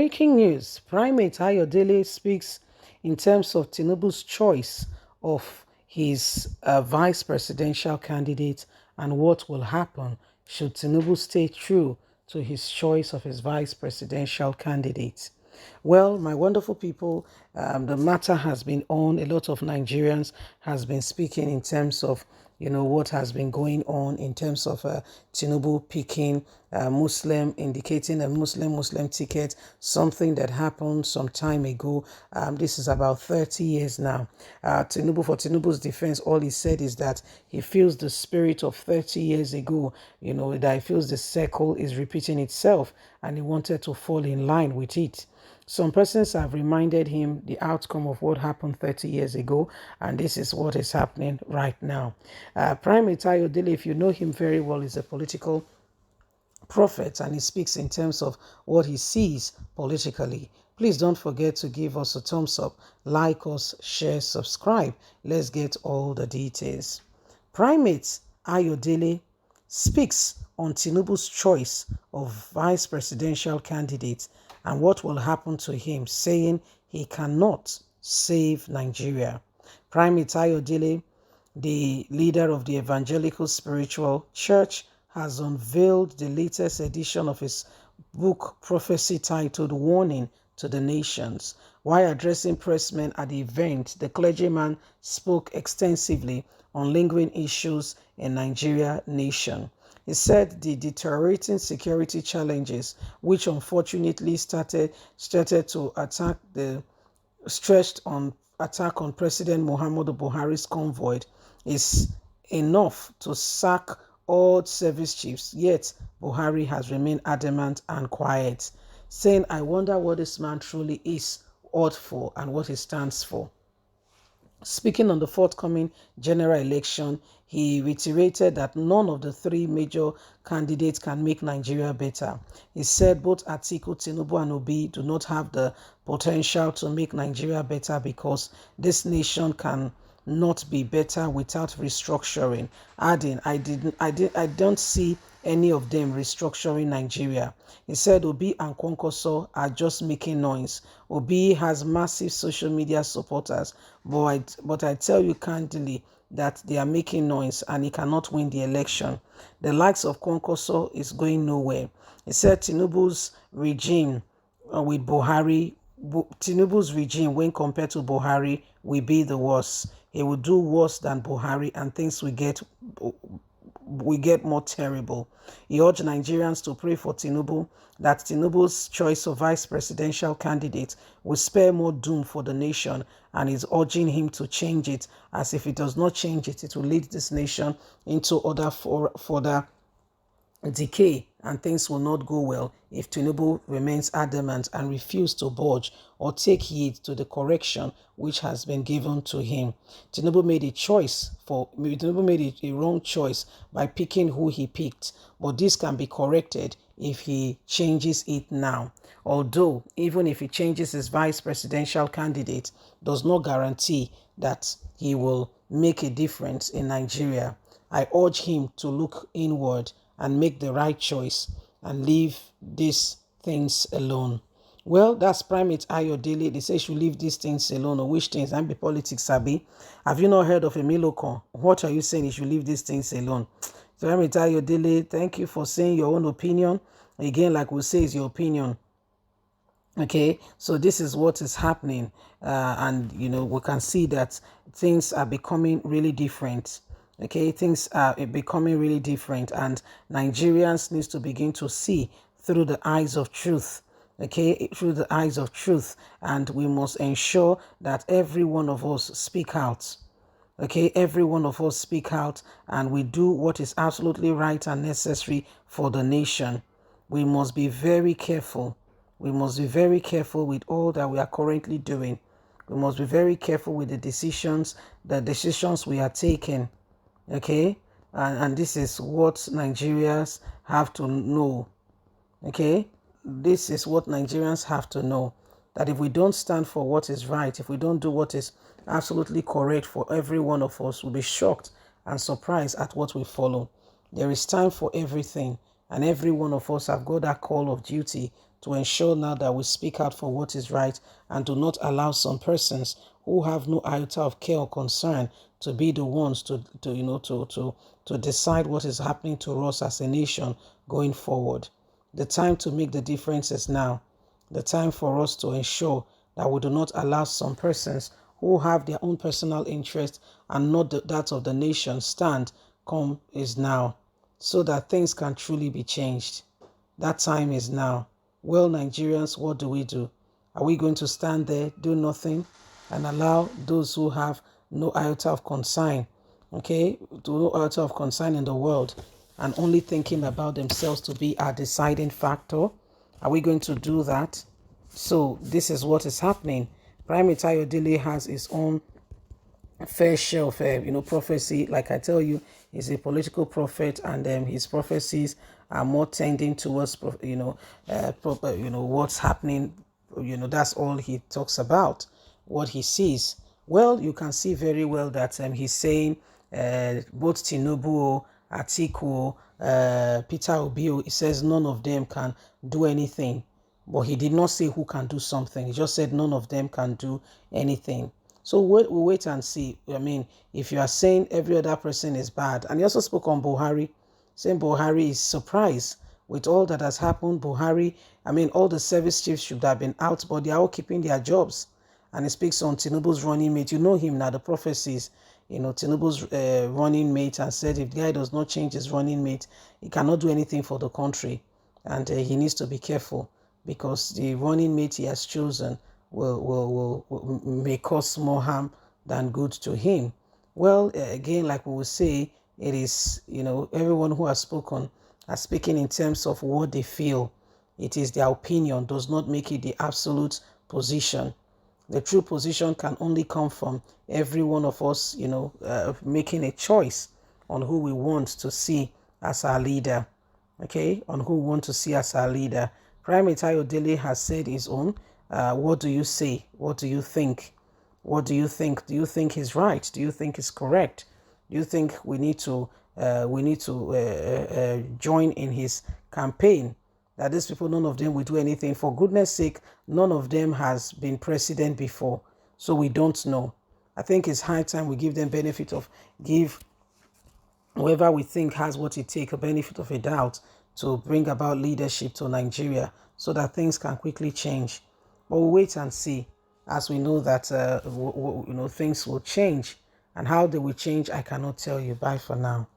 Breaking news, Primate Ayodele speaks in terms of Tinubu's choice of his vice presidential candidate and what will happen should Tinubu stay true to his choice of his vice presidential candidate. Well, my wonderful people, the matter has been on. A lot of Nigerians has been speaking in terms of what has been going on in terms of Tinubu picking Muslim, indicating a Muslim ticket, something that happened some time ago. This is about 30 years now. For Tinubu's defense, all he said is that he feels the spirit of 30 years ago, that he feels the circle is repeating itself and he wanted to fall in line with it. Some persons have reminded him the outcome of what happened 30 years ago, and this is what is happening right now. Primate Ayodele, if you know him very well, is a political prophet, and he speaks in terms of what he sees politically. Please don't forget to give us a thumbs up, like us, share, subscribe. Let's get all the details. Primate Ayodele speaks on Tinubu's choice of vice presidential candidate and what will happen to him, saying he cannot save Nigeria. Primate Ayodele, the leader of the Evangelical Spiritual Church, has unveiled the latest edition of his book prophecy titled Warning to the Nations. While addressing pressmen at the event, the clergyman spoke extensively on lingering issues in Nigeria nation. He said the deteriorating security challenges, which unfortunately started to stretched on attack on President Muhammadu Buhari's convoy, is enough to sack all service chiefs. Yet Buhari has remained adamant and quiet, saying, "I wonder what this man truly is out for and what he stands for." Speaking on the forthcoming general election, he reiterated that none of the three major candidates can make Nigeria better. He said both Atiku, Tinubu, and Obi do not have the potential to make Nigeria better because this nation can not be better without restructuring, adding, I don't see any of them restructuring Nigeria. He said Obi and Kwankwaso are just making noise. Obi has massive social media supporters, but I tell you candidly that they are making noise and he cannot win the election. The likes of Kwankwaso is going nowhere. He said Tinubu's regime with Buhari, Tinubu's regime when compared to Buhari will be the worst. He will do worse than Buhari and things will get more terrible. He urged Nigerians to pray for Tinubu, that Tinubu's choice of vice presidential candidate will spare more doom for the nation, and is urging him to change it, as if he does not change it, it will lead this nation into further decay and things will not go well if Tinubu remains adamant and refuses to budge or take heed to the correction which has been given to him. Tinubu made a wrong choice by picking who he picked, but this can be corrected if he changes it now. Although, even if he changes his vice presidential candidate, does not guarantee that he will make a difference in Nigeria. I urge him to look inward and make the right choice and leave these things alone. Well, that's Primate Ayodele. They say you should leave these things alone. Or which things? And be politics, Sabi. Have you not heard of a Milocon? What are you saying? You should leave these things alone. Primate Ayodele, thank you for saying your own opinion. Again, like we say, is your opinion. Okay, so this is what is happening. And, we can see that things are becoming really different. Okay, things are becoming really different, and Nigerians needs to begin to see through the eyes of truth. Okay, through the eyes of truth, and we must ensure that every one of us speak out. Okay, every one of us speak out, and we do what is absolutely right and necessary for the nation. We must be very careful. We must be very careful with all that we are currently doing. We must be very careful with the decisions we are taking. Okay, and this is what Nigerians have to know. Okay, this is what Nigerians have to know, that if we don't stand for what is right, if we don't do what is absolutely correct for every one of us, will be shocked and surprised at what we follow. There is time for everything, and every one of us have got that call of duty to ensure now that we speak out for what is right and do not allow some persons who have no iota of care or concern to be the ones to decide what is happening to us as a nation going forward. The time to make the difference is now. The time for us to ensure that we do not allow some persons who have their own personal interest and not that of the nation stand come is now, so that things can truly be changed. That time is now. Well, Nigerians, what do we do? Are we going to stand there, do nothing, and allow those who have no iota of concern, okay, no iota of concern in the world, and only thinking about themselves to be our deciding factor? Are we going to do that? So this is what is happening. Primate Ayodele has his own fair share of prophecy. Like I tell you, he's a political prophet, and his prophecies are more tending towards what's happening. That's all he talks about, what he sees. Well, you can see very well that he's saying both Tinubu, Atiku, Peter Obi, he says none of them can do anything. But he did not say who can do something. He just said none of them can do anything. So we'll wait and see. I mean, if you are saying every other person is bad, and he also spoke on Buhari, saying Buhari is surprised with all that has happened. Buhari, I mean, all the service chiefs should have been out, but they are all keeping their jobs. And he speaks on Tinubu's running mate. You know him now, the prophecies. Tinubu's running mate, and said if the guy does not change his running mate, he cannot do anything for the country. And he needs to be careful, because the running mate he has chosen may cause more harm than good to him. Well, again, like we will say, it is, everyone who has spoken are speaking in terms of what they feel. It is their opinion, does not make it the absolute position. The true position can only come from every one of us, making a choice on who we want to see as our leader. Okay, on who we want to see as our leader. Primate Ayodele has said his own. What do you say? What do you think? What do you think? Do you think he's right? Do you think he's correct? Do you think we need to join in his campaign? That these people, none of them will do anything. For goodness sake, none of them has been president before, so we don't know. I think it's high time we give them give whoever we think has what it takes a benefit of a doubt to bring about leadership to Nigeria, so that things can quickly change. But we'll wait and see, as we know that things will change, and how they will change, I cannot tell you. Bye for now.